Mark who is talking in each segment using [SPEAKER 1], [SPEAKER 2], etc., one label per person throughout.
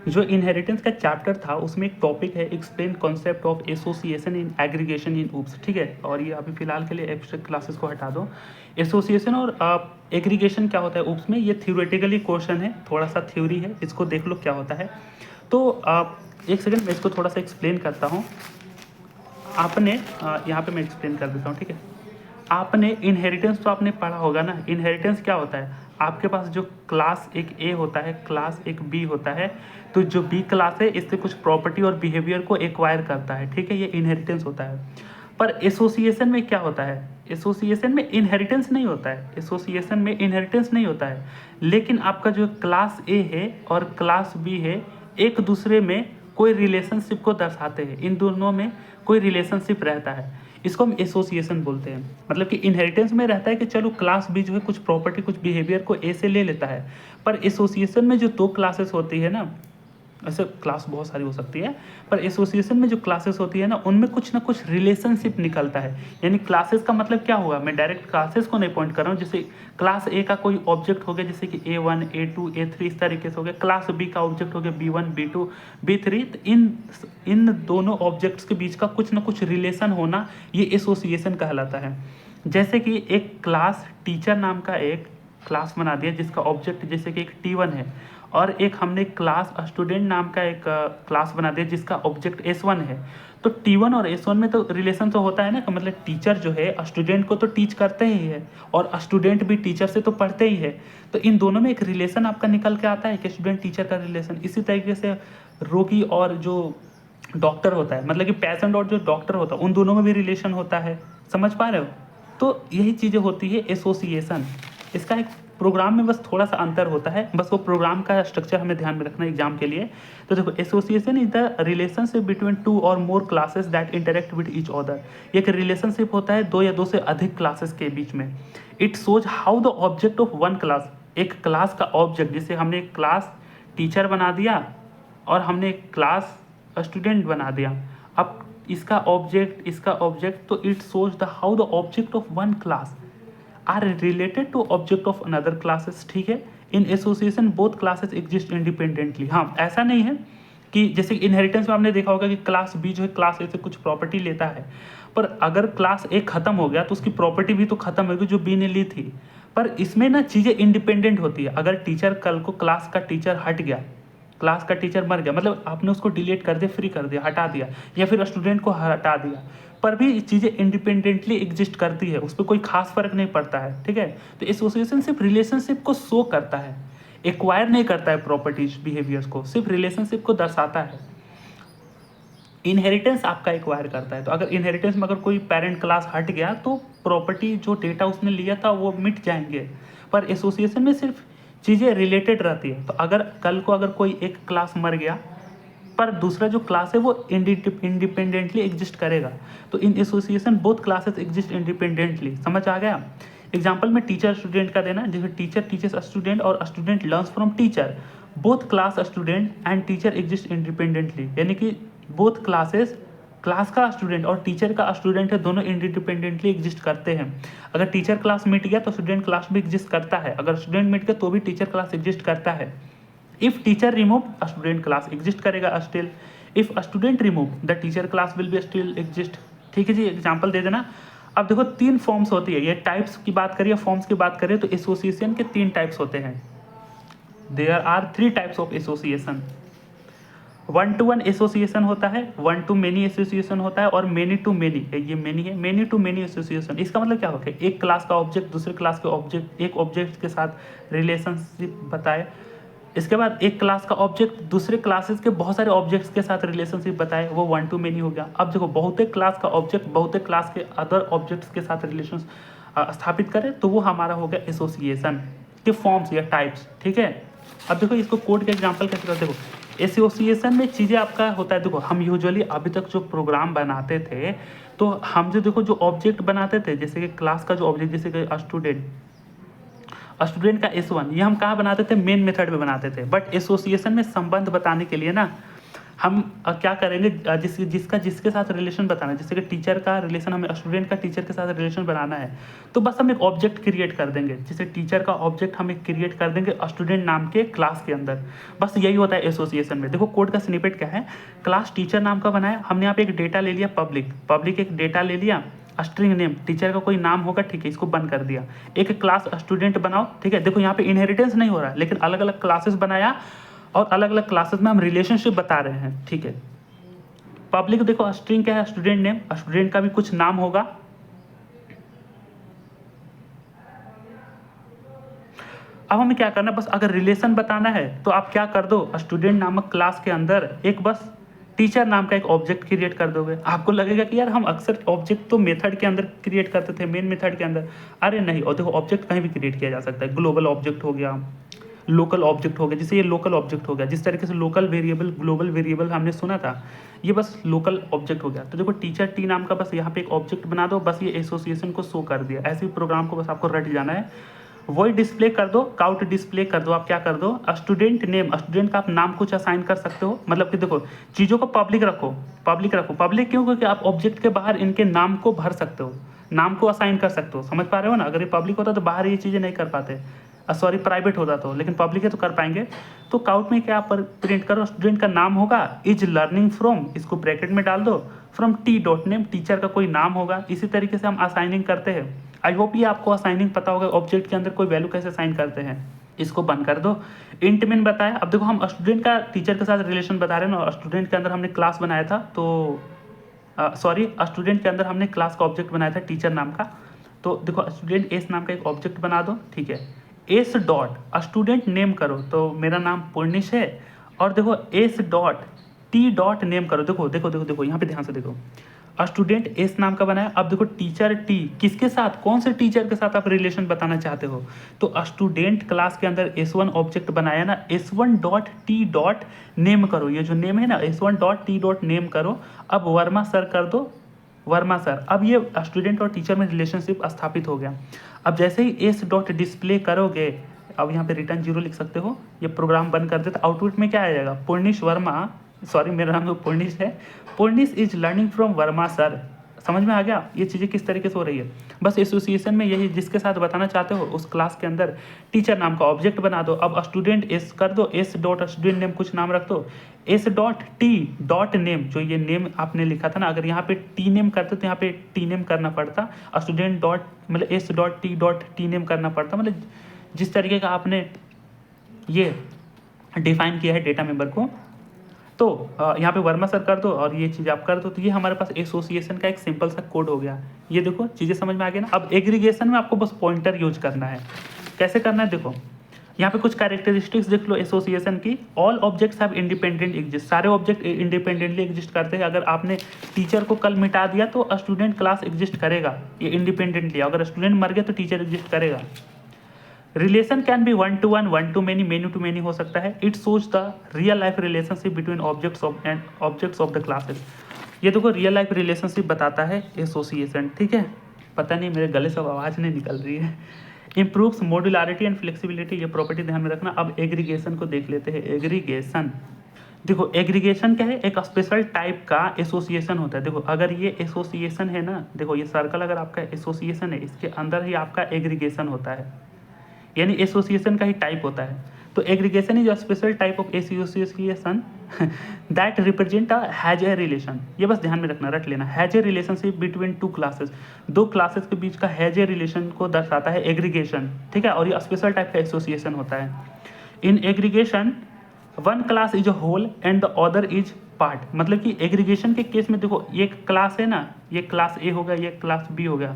[SPEAKER 1] जो इनहेरिटेंस का चैप्टर था उसमें एक टॉपिक है explain concept of association in aggregation in oops, ठीक है। और ये अभी फिलहाल के लिए एब्स्ट्रैक्ट क्लासेस को हटा दो। एसोसिएशन और एग्रीगेशन क्या होता है ऊप्स में, ये थ्योरेटिकली क्वेश्चन है, थोड़ा सा थ्योरी है, इसको देख लो क्या होता है। तो एक सेकंड मैं इसको थोड़ा सा एक्सप्लेन करता हूँ। आपने यहाँ पे मैं एक्सप्लेन कर देता हूँ, ठीक है। आपने इनहेरिटेंस तो आपने पढ़ा होगा ना। इनहेरिटेंस क्या होता है, आपके पास जो क्लास एक ए होता है, क्लास एक बी होता है, तो जो बी क्लास है इससे कुछ प्रॉपर्टी और बिहेवियर को एक्वायर करता है, ठीक है, ये इनहेरिटेंस होता है। पर एसोसिएशन में क्या होता है, एसोसिएशन में इनहेरिटेंस नहीं होता है, एसोसिएशन में इनहेरिटेंस नहीं होता है, लेकिन आपका जो क्लास ए है और क्लास बी है एक दूसरे में कोई रिलेशनशिप को दर्शाते हैं, इन दोनों में कोई रिलेशनशिप रहता है, इसको हम एसोसिएशन बोलते हैं। मतलब कि इनहेरिटेंस में रहता है कि चलो क्लास बी जो है कुछ प्रॉपर्टी कुछ बिहेवियर को ए से ले लेता है, पर एसोसिएशन में जो दो क्लासेस होती है ना, ऐसे क्लास बहुत सारी हो सकती है, पर एसोसिएशन में जो क्लासेस होती है ना उनमें कुछ ना कुछ रिलेशनशिप निकलता है। यानी क्लासेस का मतलब क्या हुआ, मैं डायरेक्ट क्लासेस को नहीं पॉइंट कर रहा हूँ, जैसे क्लास ए का कोई ऑब्जेक्ट हो गया जैसे कि A1 A2 A3 इस तरीके से हो गया, क्लास बी का ऑब्जेक्ट हो गया B1 B2 B3, तो इन दोनों ऑब्जेक्ट्स के बीच का कुछ ना कुछ रिलेशन होना ये एसोसिएशन कहलाता है। जैसे कि एक क्लास टीचर नाम का एक क्लास बना दिया जिसका ऑब्जेक्ट जैसे कि एक T1 है, और एक हमने क्लास स्टूडेंट नाम का एक क्लास बना दिया जिसका ऑब्जेक्ट S1 है। तो T1 और S1 में तो रिलेशन तो होता है ना, मतलब टीचर जो है स्टूडेंट को तो टीच करते ही है और स्टूडेंट भी टीचर से तो पढ़ते ही है, तो इन दोनों में एक रिलेशन आपका निकल के आता है कि स्टूडेंट टीचर का रिलेशन। इसी तरीके से रोगी और जो डॉक्टर होता है, मतलब कि पेशेंट और जो डॉक्टर होता है उन दोनों में भी रिलेशन होता है, समझ पा रहे हो। तो यही चीज़ें होती है एसोसिएशन। इसका एक प्रोग्राम में बस थोड़ा सा अंतर होता है, बस वो प्रोग्राम का स्ट्रक्चर हमें ध्यान में रखना है एग्जाम के लिए। तो देखो association is the relationship between two or more classes that interact with each other. एक रिलेशनशिप होता है दो या दो से अधिक क्लासेस के बीच में। It shows how the object of one class, एक क्लास का ऑब्जेक्ट, जैसे हमने एक क्लास टीचर बना दिया और हमने एक क्लास स्टूडेंट बना दिया, अब इसका ऑब्जेक्ट, तो it shows the how the object of one class are related to object of another classes, ठीक है। In association both classes exist independently. हाँ, ऐसा नहीं है कि जैसे इनहेरिटेंस में आपने देखा होगा कि क्लास बी जो है क्लास ए से कुछ प्रॉपर्टी लेता है, पर अगर क्लास ए खत्म हो गया तो उसकी प्रॉपर्टी भी तो खत्म होगी जो बी ने ली थी। पर इसमें ना चीज़ें इंडिपेंडेंट होती है। अगर टीचर कल को क्लास का टीचर हट गया, क्लास का टीचर मर गया, मतलब आपने उसको डिलीट कर दिया, फ्री कर दिया, हटा दिया, या फिर स्टूडेंट को हटा दिया, पर भी चीज़ें इंडिपेंडेंटली एग्जिस्ट करती है, उस पर कोई खास फर्क नहीं पड़ता है, ठीक है। तो एसोसिएशन सिर्फ रिलेशनशिप को शो करता है, एक्वायर नहीं करता है प्रॉपर्टीज बिहेवियर्स को, सिर्फ रिलेशनशिप को दर्शाता है। इनहेरिटेंस आपका एक्वायर करता है। तो अगर इनहेरिटेंस में अगर कोई पेरेंट क्लास हट गया तो प्रॉपर्टी जो डेटा उसने लिया था वो मिट जाएंगे, पर एसोसिएशन में सिर्फ चीज़ें रिलेटेड रहती है। तो अगर कल को अगर कोई एक क्लास मर गया पर दूसरा जो क्लास है वो इंडिपेंडेंटली एग्जिस्ट करेगा, तो इन association both classes exist independently. समझ आ गया। एग्जाम्पल में टीचर स्टूडेंट का देना, जैसे टीचर टीचर्स स्टूडेंट और student learns from teacher, both class student and teacher exist independently. यानी कि बोथ क्लासेस, क्लास का स्टूडेंट और टीचर का स्टूडेंट है, दोनों इंडिपेंडेंटली एग्जिस्ट करते हैं। अगर टीचर क्लास मिट गया तो स्टूडेंट क्लास भी एग्जिस्ट करता है, अगर स्टूडेंट मिट गया तो भी टीचर क्लास एग्जिस्ट करता है। If teacher remove student class exist करेगा still, if student remove the teacher class will be still exist, ठीक है जी। एग्जाम्पल दे देना। अब देखो तीन फॉर्म्स होती है, ये टाइप्स की बात करिए, फॉर्म्स की बात करिए, तो एसोसिएशन के तीन टाइप्स होते हैं। There are 3 types of association. 1 to 1 association होता है, 1 to many एसोसिएशन होता है, और मेनी टू मेनी, ये मेनी है, मेनी टू मेनी एसोसिएशन। इसका मतलब क्या होगा, एक क्लास का ऑब्जेक्ट दूसरे क्लास के ऑब्जेक्ट, एक ऑब्जेक्ट के साथ रिलेशनशिप बताए। इसके बाद एक क्लास का ऑब्जेक्ट दूसरे क्लासेस के बहुत सारे ऑब्जेक्ट्स के साथ रिलेशनशिप बताए, वो 1 to many हो गया। अब देखो बहुतेक क्लास का ऑब्जेक्ट बहुतेक क्लास के अदर ऑब्जेक्ट्स के साथ रिलेशन स्थापित करें, तो वो हमारा हो गया एसोसिएशन के फॉर्म्स या टाइप्स, ठीक है। अब देखो इसको कोड के एग्जाम्पल कैसे करते, देखो एसोसिएशन में चीज़ें आपका होता है। देखो हम यूजुअली अभी तक जो प्रोग्राम बनाते थे, तो हम जो देखो जो ऑब्जेक्ट बनाते थे, जैसे कि क्लास का जो ऑब्जेक्ट, जैसे कि स्टूडेंट का S1, ये हम कहाँ बनाते थे, मेन मेथड में बनाते थे। बट एसोसिएशन में संबंध बताने के लिए ना हम क्या करेंगे, जिसके साथ रिलेशन बताना है, जैसे कि टीचर का रिलेशन, हमें स्टूडेंट का टीचर के साथ रिलेशन बनाना है, तो बस हम एक ऑब्जेक्ट क्रिएट कर देंगे, जैसे टीचर का ऑब्जेक्ट हम एक क्रिएट कर देंगे स्टूडेंट नाम के क्लास के अंदर। बस यही होता है एसोसिएशन में। देखो कोड का स्निपेट क्या है, क्लास टीचर नाम का बनाया हमने, यहाँ पे एक डेटा ले लिया पब्लिक एक डेटा ले लिया, स्ट्रिंग नेम टीचर का कोई नाम होगा, ठीक है, इसको बंद कर दिया। एक क्लास स्टूडेंट बनाओ, ठीक है, देखो यहाँ पे इनहेरिटेंस नहीं हो रहा है, लेकिन अलग अलग क्लासेस बनाया और अलग अलग क्लासेस में हम रिलेशनशिप बता रहे हैं, ठीक है। पब्लिक देखो स्ट्रिंग क्या है, स्टूडेंट नेम, स्टूडेंट का भी कुछ नाम होगा। अब हमें क्या करना है, बस अगर रिलेशन बताना है तो आप क्या कर दो, स्टूडेंट नामक क्लास के अंदर एक बस टीचर नाम का एक ऑब्जेक्ट क्रिएट कर दोगे। आपको लगेगा कि यार हम अक्सर ऑब्जेक्ट तो मेथड के अंदर क्रिएट करते थे, मेन मेथड के अंदर। अरे नहीं, और देखो ऑब्जेक्ट कहीं भी क्रिएट किया जा सकता है, ग्लोबल ऑब्जेक्ट हो गया, लोकल ऑब्जेक्ट हो गया, जैसे ये लोकल ऑब्जेक्ट हो गया, जिस तरीके से लोकल वेरिएबल ग्लोबल वेरिएबल हमने सुना था, ये बस लोकल ऑब्जेक्ट हो गया। तो देखो टीचर टी नाम का बस यहाँ पे एक ऑब्जेक्ट बना दो, बस ये एसोसिएशन को शो कर दिया। ऐसे ही प्रोग्राम को बस आपको रट जाना है। वही डिस्प्ले कर दो, काउट डिस्प्ले कर दो। आप क्या कर दो, स्टूडेंट नेम, स्टूडेंट का आप नाम कुछ असाइन कर सकते हो, मतलब कि देखो चीज़ों को पब्लिक रखो। पब्लिक क्यों, क्योंकि आप ऑब्जेक्ट के बाहर इनके नाम को भर सकते हो, नाम को असाइन कर सकते हो। समझ पा रहे हो ना, अगर ये पब्लिक होता तो बाहर ये चीज़ें नहीं कर पाते, सॉरी प्राइवेट होता तो, लेकिन पब्लिक है तो कर पाएंगे। तो काउट में क्या पर प्रिंट करो, स्टूडेंट का नाम होगा, इज लर्निंग फ्रॉम, इसको ब्रैकेट में डाल दो, from T dot name, teacher का कोई नाम होगा। इसी तरीके से हम असाइनिंग करते हैं। आई होप ये आपको असाइनिंग पता होगा, ऑब्जेक्ट के अंदर कोई वैल्यू कैसे असाइन करते हैं। इसको बंद कर दो। इंट मिन बताया। अब देखो हम स्टूडेंट का टीचर के साथ रिलेशन बता रहे हैं ना, स्टूडेंट के अंदर हमने क्लास बनाया था, तो सॉरी स्टूडेंट के अंदर हमने क्लास का ऑब्जेक्ट बनाया था टीचर नाम का। तो देखो स्टूडेंट एस नाम का एक ऑब्जेक्ट बना दो, ठीक है। एस डॉट स्टूडेंट नेम करो, तो मेरा नाम पूर्णिश है, और देखो S dot T dot name करो। देखो देखो देखो देखो यहाँ पे ध्यान से देखो, स्टूडेंट एस नाम का बनाया। अब देखो टीचर टी, किसके साथ, कौन से टीचर के साथ आप रिलेशन बताना चाहते हो, तो स्टूडेंट क्लास के अंदर S1 ऑब्जेक्ट बनाया ना, S1 dot T dot name करो। ये जो नेम है ना, S1 dot T dot name करो। अब वर्मा सर कर दो, वर्मा सर। अब ये स्टूडेंट और टीचर में रिलेशनशिप स्थापित हो गया। अब जैसे ही एस डॉट डिस्प्ले करोगे, अब यहाँ पे रिटर्न 0 लिख सकते हो, ये प्रोग्राम बंद कर देता। आउटपुट में क्या आ जाएगा, पूर्णिश वर्मा, सॉरी मेरा नाम तो पूर्णिश है, Purnish is learning from Verma sir. समझ में आ गया ये चीज़ें किस तरीके से हो रही है। बस एसोसिएशन में यही, जिसके साथ बताना चाहते हो उस क्लास के अंदर टीचर नाम का ऑब्जेक्ट बना दो। अब स्टूडेंट एस कर दो, एस डॉट स्टूडेंट नेम कुछ नाम रख दो, S dot T dot name, जो ये नेम आपने लिखा था ना, अगर यहाँ पे टी नेम करते तो यहाँ पे टी नेम करना पड़ता, स्टूडेंट डॉट मतलब एस डॉट टी नेम करना पड़ता, मतलब जिस तरीके का आपने ये डिफाइन किया है डेटा मेंबर को। तो यहाँ पे वर्मा सर कर दो और ये चीज़ आप कर दो, तो ये हमारे पास एसोसिएशन का एक सिंपल सा कोड हो गया। ये देखो चीज़ें समझ में आ गई ना। अब एग्रीगेशन में आपको बस पॉइंटर यूज करना है। कैसे करना है, देखो यहाँ पे कुछ कैरेक्टरिस्टिक्स देख लो एसोसिएशन की। All objects have independent exist, सारे ऑब्जेक्ट इंडिपेंडेंटली एग्जिस्ट करते हैं। अगर आपने टीचर को कल मिटा दिया तो स्टूडेंट क्लास एग्जिस्ट करेगा, ये इंडिपेंडेंटली। अगर स्टूडेंट मर गया तो टीचर एग्जिस्ट करेगा। Relation can be 1 to 1, 1 to many to many हो सकता है। It shows the real life relationship between objects of the classes. ये देखो रियल लाइफ रिलेशनशिप बताता है एसोसिएशन, ठीक है। पता नहीं मेरे गले से आवाज़ नहीं निकल रही है। इम्प्रूव्स मॉड्यूलरिटी एंड फ्लेक्सिबिलिटी, ये प्रॉपर्टी ध्यान में रखना। अब एग्रीगेशन को देख लेते हैं। एग्रीगेशन, देखो एग्रीगेशन क्या है, एक स्पेशल टाइप का एसोसिएशन होता है। देखो अगर ये एसोसिएशन है ना, देखो ये सर्कल अगर आपका एसोसिएशन है, इसके अंदर ही आपका एग्रीगेशन होता है, यानी एसोसिएशन का ही टाइप होता है। तो aggregation is a special type of association that represent a has a relation. ये बस ध्यान में रखना, रट लेना। Has a relationship between two classes, दो क्लासेस के बीच का हैज ए रिलेशन को दर्शाता है एग्रीगेशन, ठीक है। और ये स्पेशल टाइप का एसोसिएशन होता है। In aggregation one class is a whole and the other is part, मतलब कि एग्रीगेशन के केस में देखो ये क्लास है ना, ये क्लास ए हो गया, ये क्लास बी हो गया,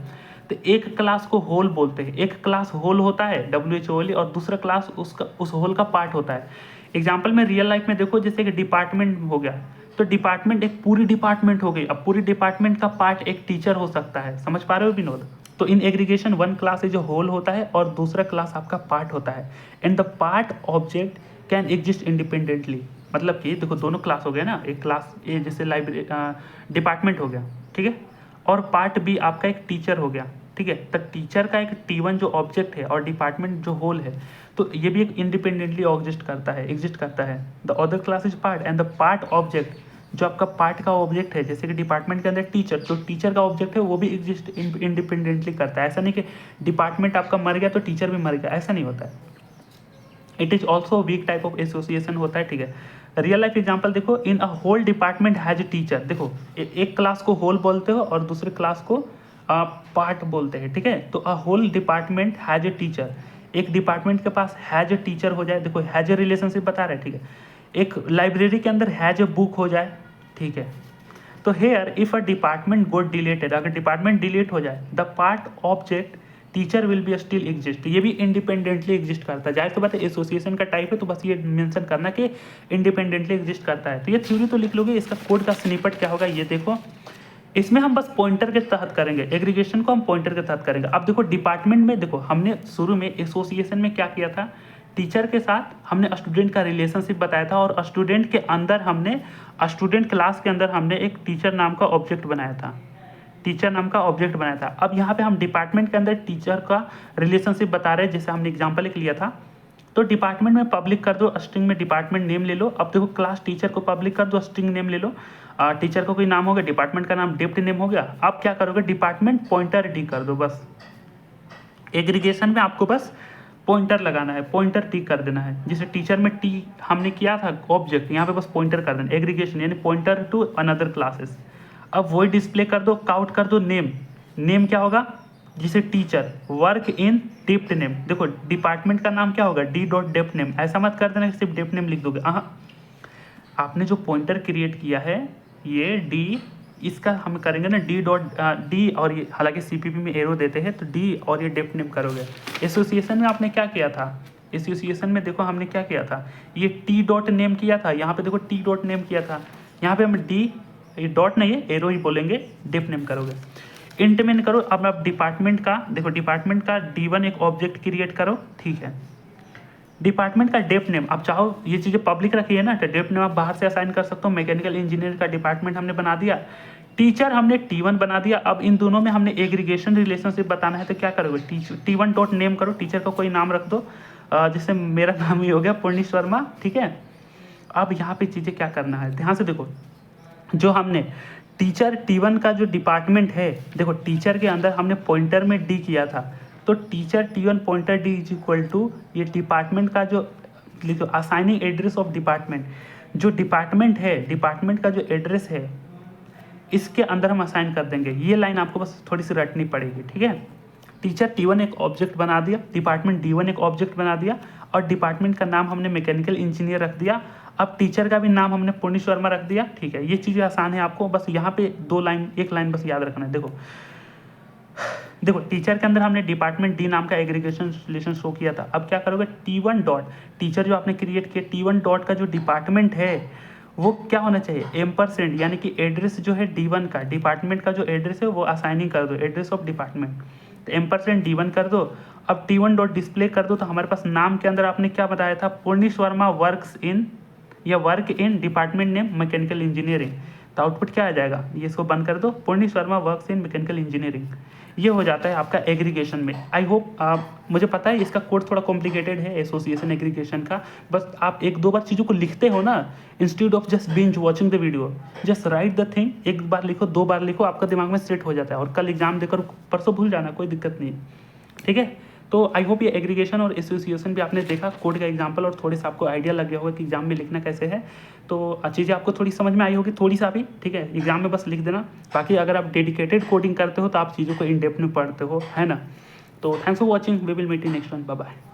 [SPEAKER 1] तो एक क्लास को होल बोलते हैं। एक क्लास होल होता है WHOL, और दूसरा क्लास उसका उस होल का पार्ट होता है। एग्जाम्पल में रियल लाइफ में देखो, जैसे कि डिपार्टमेंट हो गया, तो डिपार्टमेंट एक पूरी डिपार्टमेंट हो गई। अब पूरी डिपार्टमेंट का पार्ट एक टीचर हो सकता है। समझ पा रहे हो विनोद। तो इन एग्रीगेशन वन क्लास जो होल होता है और दूसरा क्लास आपका पार्ट होता है। And the part object can exist independently, मतलब कि देखो दोनों क्लास हो गया ना, एक क्लास ए जैसे लाइब्रेरी डिपार्टमेंट हो गया, ठीक है, और पार्ट बी आपका एक टीचर हो गया, ठीक ठीक है। तो टीचर का एक T1 जो ऑब्जेक्ट है और डिपार्टमेंट जो होल है, तो ये भी एक इंडिपेंडेंटली एग्जिस्ट करता है। The other class is part and the part object, जो आपका पार्ट का ऑब्जेक्ट है, जैसे कि डिपार्टमेंट के अंदर टीचर, जो टीचर का ऑब्जेक्ट है वो भी एग्जिस्ट इंडिपेंडेंटली करता है। ऐसा नहीं कि डिपार्टमेंट आपका मर गया तो टीचर भी मर गया, ऐसा नहीं होता है। It is also weak type of association होता है, ठीक है। रियल लाइफ एग्जाम्पल देखो, in a whole department has a teacher. देखो एक क्लास को होल बोलते हो और दूसरे क्लास को पार्ट बोलते हैं, ठीक है। तो a whole department has a teacher, एक डिपार्टमेंट के पास हैज ए टीचर हो जाए, देखो हैज ए रिलेशनशिप बता रहे हैं, ठीक है। एक लाइब्रेरी के अंदर हैज ए बुक हो जाए, ठीक है। तो here if a department got deleted, अगर डिपार्टमेंट डिलीट हो जाए, the part object teacher will be still exist, ये भी इंडिपेंडेंटली एग्जिस्ट करता है। जाहिर सी बात है एसोसिएशन का टाइप है, तो बस ये मेंशन करना कि इंडिपेंडेंटली एग्जिस्ट करता है। तो ये थ्योरी तो लिख लोगे, इसका कोड का स्निपेट क्या होगा ये देखो। इसमें हम बस पॉइंटर के तहत करेंगे, एग्रीगेशन को हम पॉइंटर के तहत करेंगे। अब देखो डिपार्टमेंट में, देखो हमने शुरू में एसोसिएशन में क्या किया था, टीचर के साथ हमने स्टूडेंट का रिलेशनशिप बताया था, और स्टूडेंट के अंदर हमने, स्टूडेंट क्लास के अंदर हमने एक टीचर नाम का ऑब्जेक्ट बनाया था, अब यहाँ पे हम डिपार्टमेंट के अंदर टीचर का रिलेशनशिप बता रहे हैं, जैसे हमने एग्जांपल एक लिया था। तो डिपार्टमेंट में पब्लिक कर दो, स्ट्रिंग में डिपार्टमेंट नेम ले लो। अब देखो क्लास टीचर को पब्लिक कर दो, स्ट्रिंग नेम ले लो। टीचर को कोई नाम हो गया, डिपार्टमेंट का नाम डिप्ट नेम हो गया। अब क्या करोगे, डिपार्टमेंट पॉइंटर डी कर दो। बस एग्रीगेशन में आपको बस पॉइंटर लगाना है, पॉइंटर टी कर देना है। जैसे टीचर में टी हमने किया था ऑब्जेक्ट, यहाँ पे बस पॉइंटर कर देना, एग्रीगेशन यानी पॉइंटर टू अनदर क्लासेस। अब वही डिस्प्ले कर दो, काउट कर दो नेम क्या होगा, जिसे टीचर वर्क इन डिप्ट नेम। देखो डिपार्टमेंट का नाम क्या होगा, डी डॉट डेप्ट नेम। ऐसा मत कर देना कि सिर्फ डेप्ट नेम लिख दोगे। आपने जो पॉइंटर क्रिएट किया है ये डी, इसका हम करेंगे ना डी डॉट डी, और ये हालांकि सीपीपी में एरो देते हैं तो डी और ये डेप्ट नेम करोगे। एसोसिएशन में आपने क्या किया था, एसोसिएशन में देखो हमने क्या किया था, ये टी डॉट नेम किया था, यहाँ पे देखो टी डॉट नेम किया था, यहाँ पे हम डी, ये डॉट नहीं है एरो ही बोलेंगे, डेप्ट नेम करोगे। इंट में करो। अब आप डिपार्टमेंट का देखो, डिपार्टमेंट का D1 एक ऑब्जेक्ट क्रिएट करो, ठीक है। डिपार्टमेंट का डेप्ट नेम, आप चाहो ये चीज़ें पब्लिक रखी है ना, तो डेप्ट नेम आप बाहर से असाइन कर सकते हो। मैकेनिकल इंजीनियर का डिपार्टमेंट हमने बना दिया, टीचर हमने T1 बना दिया। अब इन दोनों में हमने एग्रीगेशन रिलेशनशिप बताना है, तो क्या करोगे, T1 डॉट नेम करो, टीचर का कोई नाम रख दो, जैसे मेरा नाम ही हो गया पूर्णिश वर्मा, ठीक है। अब यहाँ पे चीज़ें क्या करना है, ध्यान से देखो, जो हमने टीचर T1 का जो डिपार्टमेंट है, देखो टीचर के अंदर हमने पॉइंटर में डी किया था, तो teacher T1 pointer D is equal to ये डिपार्टमेंट का जो लिखो असाइनिंग एड्रेस ऑफ डिपार्टमेंट, जो डिपार्टमेंट है, डिपार्टमेंट का जो एड्रेस है इसके अंदर हम असाइन कर देंगे। ये लाइन आपको बस थोड़ी सी रटनी पड़ेगी, ठीक है। टीचर T1 एक ऑब्जेक्ट बना दिया, डिपार्टमेंट D1 एक ऑब्जेक्ट बना दिया, और डिपार्टमेंट का नाम हमने मैकेनिकल इंजीनियर रख दिया। अब टीचर का भी नाम हमने पूर्णिश वर्मा रख दिया, ठीक है। ये चीज़ें आसान है, आपको बस यहाँ पे एक लाइन बस याद रखना है। देखो टीचर के अंदर हमने डिपार्टमेंट डी नाम का एग्रीगेशन रिलेशन शो किया था। अब क्या करोगे, T1 डॉट, टीचर जो आपने क्रिएट किया, T1 डॉट का जो डिपार्टमेंट है वो क्या होना चाहिए, एम्परसेंड, यानी कि एड्रेस जो है D1 का, डिपार्टमेंट का जो एड्रेस है वो असाइनिंग कर दो, एड्रेस ऑफ डिपार्टमेंट, तो एम्परसेंड D1 कर दो। अब T1 डॉट डिस्प्ले कर दो, तो हमारे पास नाम के अंदर आपने क्या बताया था, पूर्णिश वर्मा वर्क्स इन, या work in department name mechanical engineering, तो आउटपुट क्या आ जाएगा, ये इसको बंद कर दो, Purnish Verma works in mechanical engineering. ये हो जाता है आपका एग्रीगेशन में। आई होप मुझे पता है इसका कोड थोड़ा कॉम्प्लिकेटेड है एसोसिएशन एग्रीगेशन का, बस आप एक दो बार चीज़ों को लिखते हो ना, institute of just binge watching the video, just right the thing, एक बार लिखो, दो बार लिखो, आपका दिमाग में सेट हो जाता है, और कल एग्जाम देकर परसों भूल जाना, कोई दिक्कत नहीं, ठीक है। तो आई होप ये एग्रीगेशन और एसोसिएशन भी आपने देखा, कोड का एग्जांपल, और थोड़े सा आपको आइडिया लग गया होगा कि एग्जाम में लिखना कैसे है। तो चीज़ें आपको थोड़ी समझ में आई होगी, थोड़ी सा भी, ठीक है। एग्जाम में बस लिख देना, बाकी अगर आप डेडिकेटेड कोडिंग करते हो तो आप चीज़ों को इन डेप्थ में पढ़ते हो, है ना। तो thanks for watching, we will meet in next one, bye bye.